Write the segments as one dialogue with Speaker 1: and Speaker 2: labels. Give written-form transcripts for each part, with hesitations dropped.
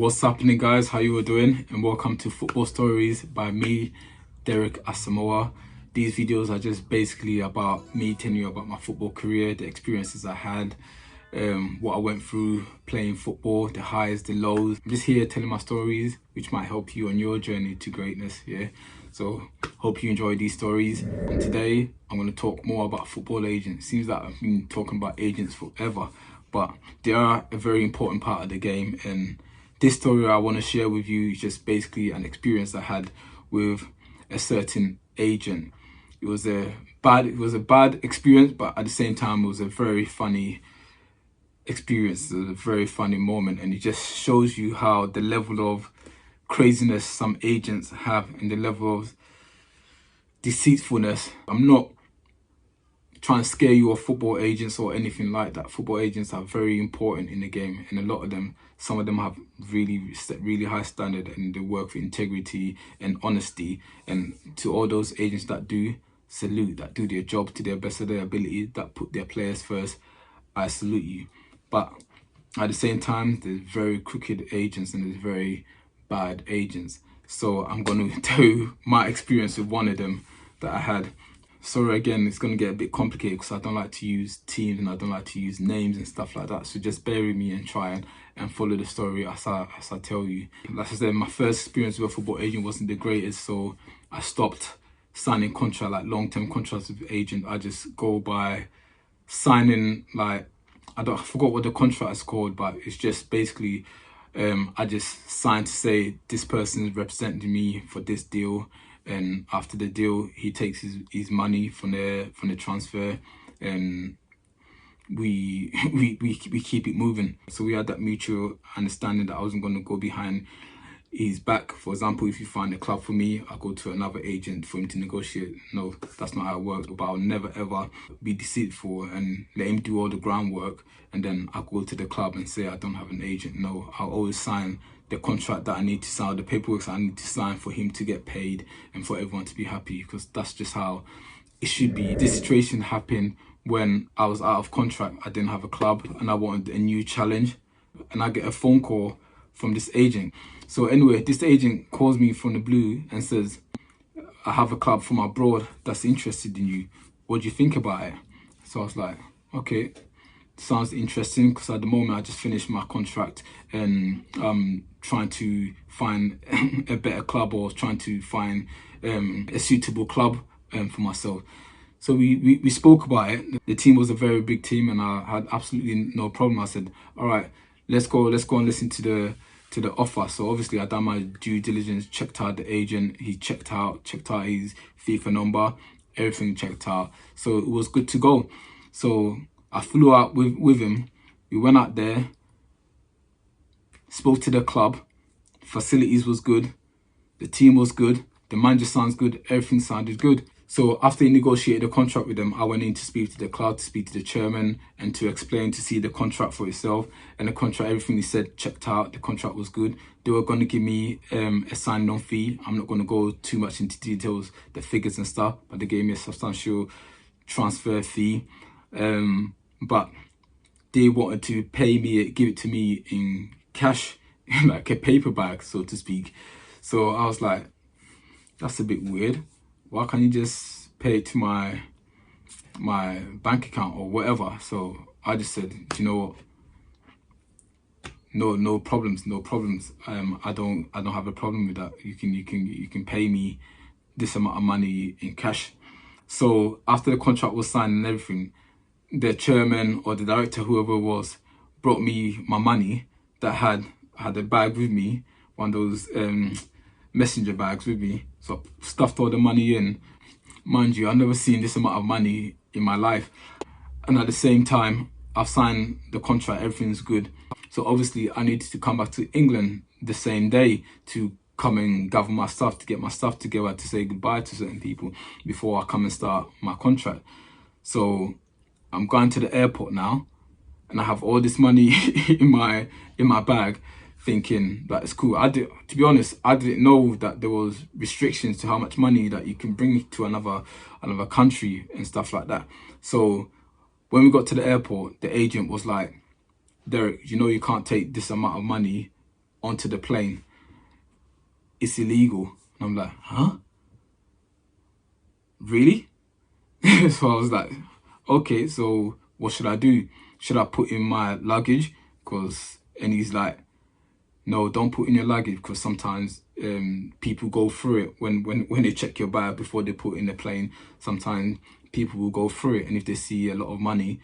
Speaker 1: What's happening, guys? How you all doing? And welcome to Football Stories by me, Derek Asamoah. These videos are just basically about me telling you about my football career, the experiences I had, what I went through playing football, the highs, the lows. I'm just here telling my stories, which might help you on your journey to greatness. Yeah. So hope you enjoy these stories. And today I'm going to talk more about football agents. Seems like I've been talking about agents forever, but they are a very important part of the game. And this story I want to share with you is just basically an experience I had with a certain agent. It was a bad experience, but at the same time, it was a very funny experience. It was a very funny moment, and it just shows you how the level of craziness some agents have and the level of deceitfulness. I'm not trying to scare you off football agents or anything like that. Football agents are very important in the game, and a lot of them, some of them have really set really high standard, and they work with integrity and honesty. And to all those agents that do salute, that do their job to their best of their ability, that put their players first, I salute you. But at the same time, there's very crooked agents and there's very bad agents. So I'm going to tell you my experience with one of them that I had. Sorry again, it's going to get a bit complicated because I don't like to use teams and I don't like to use names and stuff like that. So just bear with me and try and follow the story as I tell you. Like I said, my first experience with a football agent wasn't the greatest, so I stopped signing contract, like long-term contracts with agent. I just go by signing, like, I forgot what the contract is called, but it's just basically I just signed to say this person is representing me for this deal, and after the deal he takes his money from the transfer, and we keep it moving. So we had that mutual understanding that I wasn't going to go behind his back. For example, if you find a club for me, I'll go to another agent for him to negotiate. No, that's not how it works. But I'll never ever be deceitful and let him do all the groundwork, and then I'll go to the club and say I don't have an agent. No, I'll always sign the contract that I need to sign, the paperwork that I need to sign for him to get paid and for everyone to be happy, because that's just how it should be. This situation happened when I was out of contract. I didn't have a club and I wanted a new challenge, and I get a phone call from this agent. So anyway, this agent calls me from the blue and says, I have a club from abroad that's interested in you. What do you think about it? So I was like, okay, sounds interesting, because at the moment I just finished my contract and trying to find a better club, or trying to find a suitable club for myself. So we spoke about it. The team was a very big team and I had absolutely no problem. I said, all right, let's go and listen to the offer. So obviously I done my due diligence, checked out the agent, he checked out his FIFA number, everything checked out. So it was good to go. So I flew out with him. We went out there, spoke to the club, facilities was good, the team was good, the manager sounds good, everything sounded good. So after he negotiated the contract with them, I went in to speak to the club, to speak to the chairman, and to explain, to see the contract for itself. And the contract, everything he said checked out, the contract was good. They were going to give me a sign-on fee. I'm not going to go too much into details, the figures and stuff, but they gave me a substantial transfer fee. But they wanted to pay me, give it to me in cash, like a paper bag, so to speak. So I was like, that's a bit weird. Why can't you just pay it to my bank account or whatever? So I just said, you know what? No problems. I don't have a problem with that. You can pay me this amount of money in cash. So after the contract was signed and everything, the chairman or the director, whoever it was, brought me my money that had a bag with me, one of those messenger bags with me. So I stuffed all the money in. Mind you, I've never seen this amount of money in my life. And at the same time, I've signed the contract, everything's good. So obviously I needed to come back to England the same day to come and gather my stuff, to get my stuff together, to say goodbye to certain people before I come and start my contract. So I'm going to the airport now, and I have all this money in my bag, thinking that it's cool. To be honest, I didn't know that there was restrictions to how much money that you can bring to another country and stuff like that. So when we got to the airport, the agent was like, Derek, you know you can't take this amount of money onto the plane. It's illegal. And I'm like, huh? Really? So I was like, okay, so what should I do? Should I put in my luggage? And he's like, no, don't put in your luggage, because sometimes people go through it when they check your bag before they put in the plane. Sometimes people will go through it, and if they see a lot of money,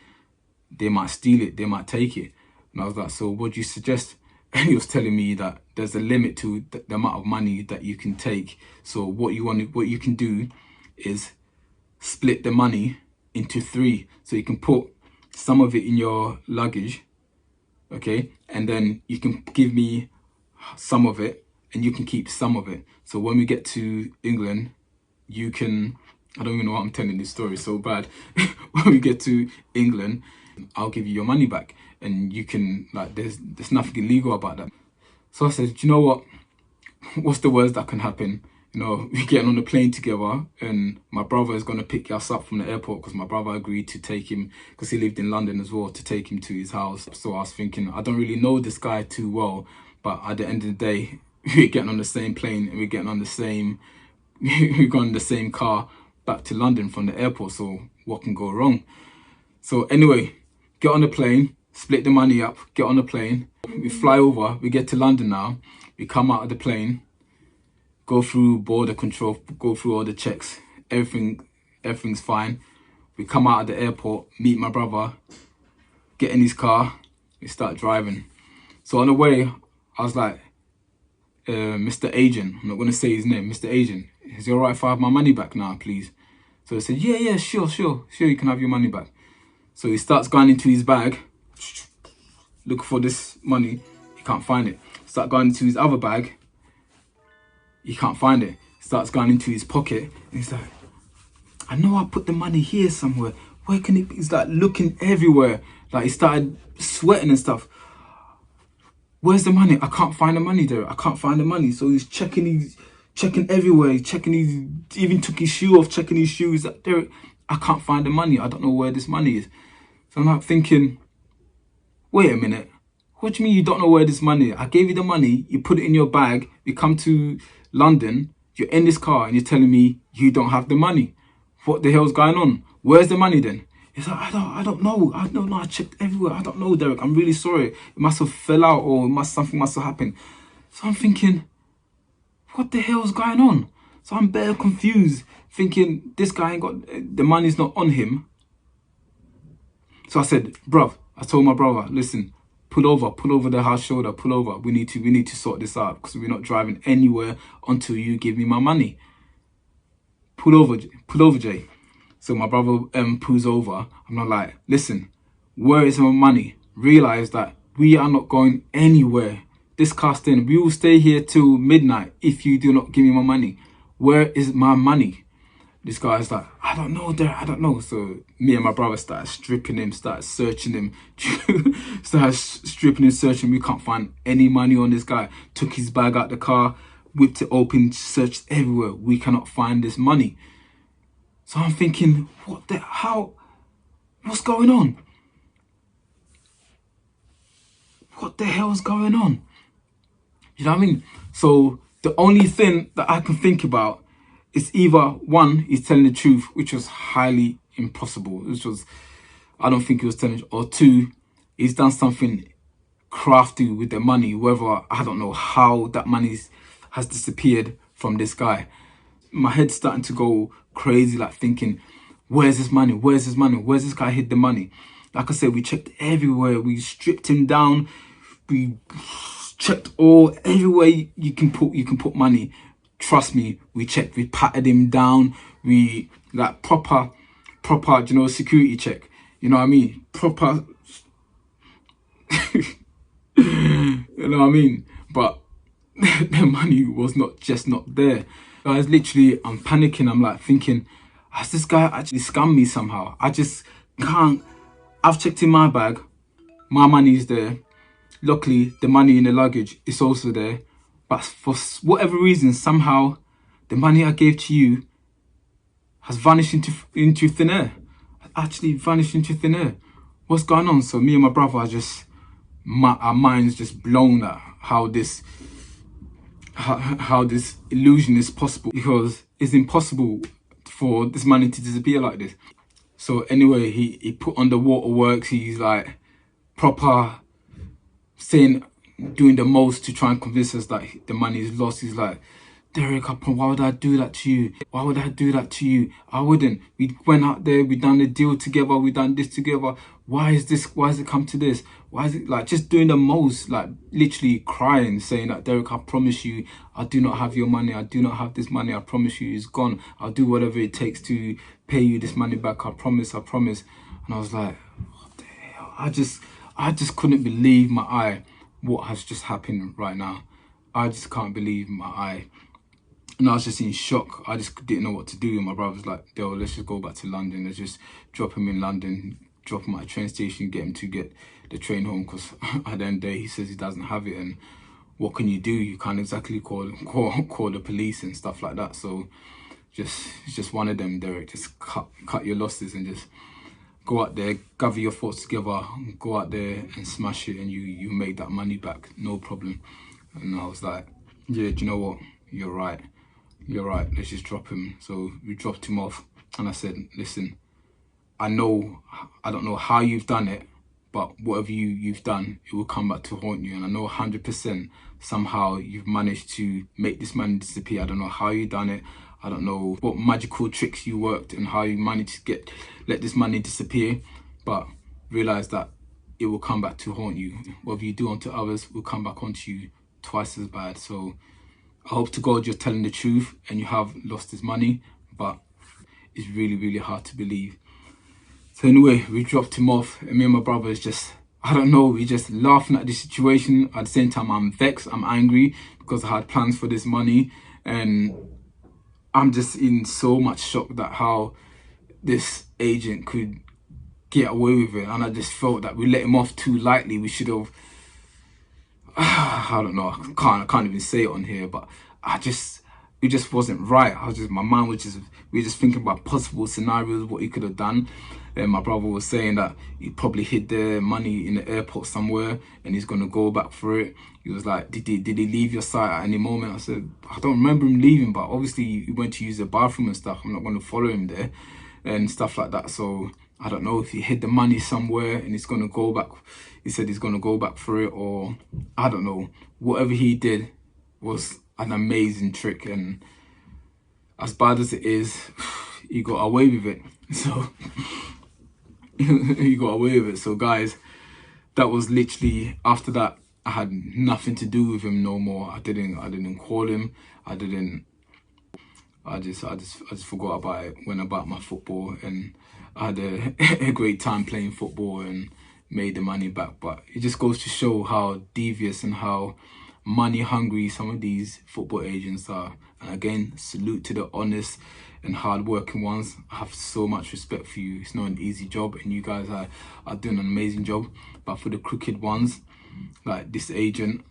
Speaker 1: they might steal it, they might take it. And I was like, so what do you suggest? And he was telling me that there's a limit to the amount of money that you can take. So what you can do is split the money into 3. So you can put some of it in your luggage, okay? And then you can give me some of it and you can keep some of it. So when we get to England, you can, I don't even know why I'm telling this story so bad. When we get to England, I'll give you your money back, and you can, like, there's nothing illegal about that. So I said, do you know what? What's the worst that can happen? You know, we're getting on the plane together, and my brother is going to pick us up from the airport, because my brother agreed to take him, because he lived in London as well, to take him to his house. So I was thinking, I don't really know this guy too well, but at the end of the day, we're getting on the same plane, and we're getting on the same, we're going in the same car back to London from the airport. So what can go wrong? So anyway, get on the plane, split the money up, get on the plane. We fly over, we get to London now. We come out of the plane, go through border control, go through all the checks. Everything's fine. We come out of the airport, meet my brother, get in his car, we start driving. So on the way, I was like, Mr. Agent, I'm not going to say his name, Mr. Agent, is it all right if I have my money back now, please? So he said, yeah, sure, you can have your money back. So he starts going into his bag, looking for this money, he can't find it. Start going into his other bag, he can't find it. Starts going into his pocket, and he's like, I know I put the money here somewhere. Where can it be? He's like looking everywhere. Like, he started sweating and stuff. Where's the money? I can't find the money there. I can't find the money. So he's checking everywhere. He's checking even took his shoe off, checking his shoes. Like, there, I can't find the money. I don't know where this money is. So I'm like thinking, wait a minute. What do you mean you don't know where this money is? I gave you the money, you put it in your bag, you come to London, you're in this car, and you're telling me you don't have the money. What the hell's going on? Where's the money then? He's like, I don't know. I don't know. I checked everywhere. I don't know, Derek. I'm really sorry. It must have fell out, or something must have happened. So I'm thinking, what the hell's going on? So I'm bare confused, thinking this guy ain't got, the money's not on him. So I said, I told my brother, listen, pull over the house shoulder, pull over. We need to sort this out, because we're not driving anywhere until you give me my money. Pull over, Jay. So my brother pulls over. I'm not like, listen, where is my money? Realize that we are not going anywhere. This car's staying. We will stay here till midnight if you do not give me my money. Where is my money? This guy's like, I don't know, Derek, I don't know. So me and my brother started stripping him, started searching him, started stripping and searching. We can't find any money on this guy. Took his bag out the car, whipped it open, searched everywhere. We cannot find this money. So I'm thinking, what's going on? What the hell's going on? You know what I mean? So the only thing that I can think about is either one, he's telling the truth, which was highly impossible. I don't think he was telling, or two, he's done something crafty with the money, whether, I don't know how that money has disappeared from this guy. My head's starting to go crazy, like thinking, where's this money? Where's this money? Where's this guy hid the money? Like I said, we checked everywhere. We stripped him down. We checked everywhere you can put money. Trust me, we checked. We patted him down. We like proper, security check. You know what I mean? Proper. You know what I mean? But the money was not there. Guys, literally, I'm panicking. I'm like thinking, has this guy actually scammed me somehow? I just can't. I've checked in my bag. My money's there. Luckily, the money in the luggage is also there. But for whatever reason, somehow, the money I gave to you has vanished into thin air. Actually vanished into thin air. What's going on? So me and my brother are our minds just blown at how this illusion is possible, because it's impossible for this money to disappear like this. So anyway, he put on the waterworks. He's like proper saying, doing the most to try and convince us that the money is lost. He's like, Derek, why would I do that to you? Why would I do that to you? I wouldn't. We went out there, we done the deal together, we done this together. Why has it come to this? Why is it, like, just doing the most, like literally crying, saying that, Derek, I promise you, I do not have your money. I do not have this money. I promise you, it's gone. I'll do whatever it takes to pay you this money back. I promise, I promise. And I was like, what the hell? I just couldn't believe my eye what has just happened right now. I just can't believe my eye. And I was just in shock. I just didn't know what to do. And my brother was like, yo, let's just go back to London. Let's just drop him in London, drop him at a train station, get him to get the train home. Because at the end of the day, he says he doesn't have it. And what can you do? You can't exactly call the police and stuff like that. So it's just one of them, Derek. Just cut your losses and just go out there, gather your thoughts together, go out there and smash it, and you make that money back, no problem. And I was like, yeah, do you know what? You're right. Let's just drop him. So we dropped him off, and I said, listen, I don't know how you've done it, but whatever you've done, it will come back to haunt you. And I know 100% somehow you've managed to make this money disappear. I don't know how you done it. I don't know what magical tricks you worked and how you managed to let this money disappear, but realize that it will come back to haunt you. Whatever you do unto others will come back onto you twice as bad. So I hope to God you're telling the truth and you have lost this money, but it's really, really hard to believe. So anyway, we dropped him off, and me and my brother is just, I don't know, we're just laughing at the situation. At the same time, I'm vexed, I'm angry, because I had plans for this money, and I'm just in so much shock that how this agent could get away with it. And I just felt that we let him off too lightly. We should have, I don't know, I can't even say it on here, but it just wasn't right. My mind was we were just thinking about possible scenarios, what he could have done. And my brother was saying that he probably hid the money in the airport somewhere and he's gonna go back for it. He was like, did he leave your site at any moment? I said, I don't remember him leaving, but obviously he went to use the bathroom and stuff. I'm not gonna follow him there and stuff like that. So I don't know if he hid the money somewhere and he's gonna go back. He said he's gonna go back for it, or I don't know. Whatever he did was an amazing trick, and as bad as it is, he got away with it. So he got away with it. So guys, that was literally, after that, I had nothing to do with him no more. I didn't call him. I just forgot about it, went about my football, and I had a great time playing football and made the money back. But it just goes to show how devious and how money hungry some of these football agents are. And again, salute to the honest and hard-working ones. I have so much respect for you. It's not an easy job, and you guys are doing an amazing job. But for the crooked ones, like this agent,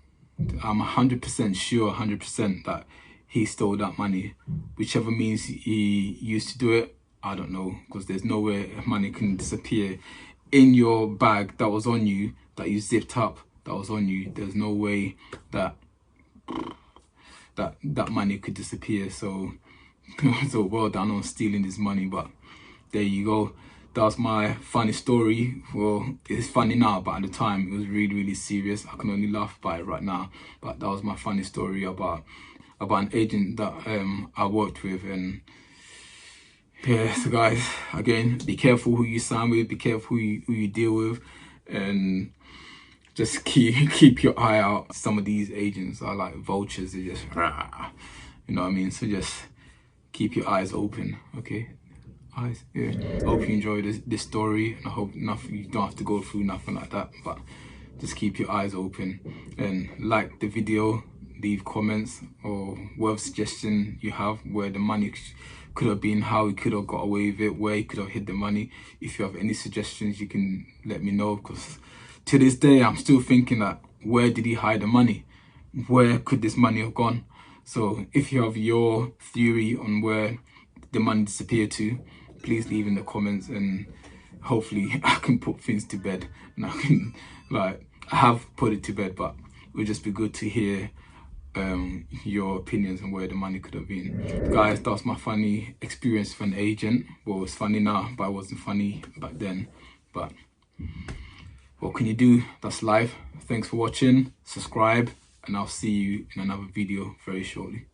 Speaker 1: I'm 100% sure, 100% that he stole that money. Whichever means he used to do it, I don't know, because there's no way money can disappear in your bag that was on you, that you zipped up, that was on you. There's no way that money could disappear. So so well done on stealing this money. But there you go. That was my funny story. Well, it's funny now, but at the time it was really, really serious. I can only laugh about it right now. But that was my funny story about an agent that I worked with. And yeah, so guys, again, be careful who you sign with, be careful who you deal with, and just keep your eye out. Some of these agents are like vultures. They just, you know what I mean? So just keep your eyes open, okay? Eyes, yeah. I hope you enjoyed this story, and I hope you don't have to go through nothing like that. But just keep your eyes open and like the video, leave comments or whatever suggestion you have where the money could have been, how he could have got away with it, where he could have hid the money. If you have any suggestions, you can let me know, because to this day I'm still thinking that, where did he hide the money? Where could this money have gone? So if you have your theory on where the money disappeared to, please leave in the comments, and hopefully I can put things to bed. And I can, like, I have put it to bed, but would just be good to hear your opinions on where the money could have been. Guys, that's my funny experience with an agent. Well, it's funny now, but it wasn't funny back then. But what can you do? That's life. Thanks for watching. Subscribe, and I'll see you in another video very shortly.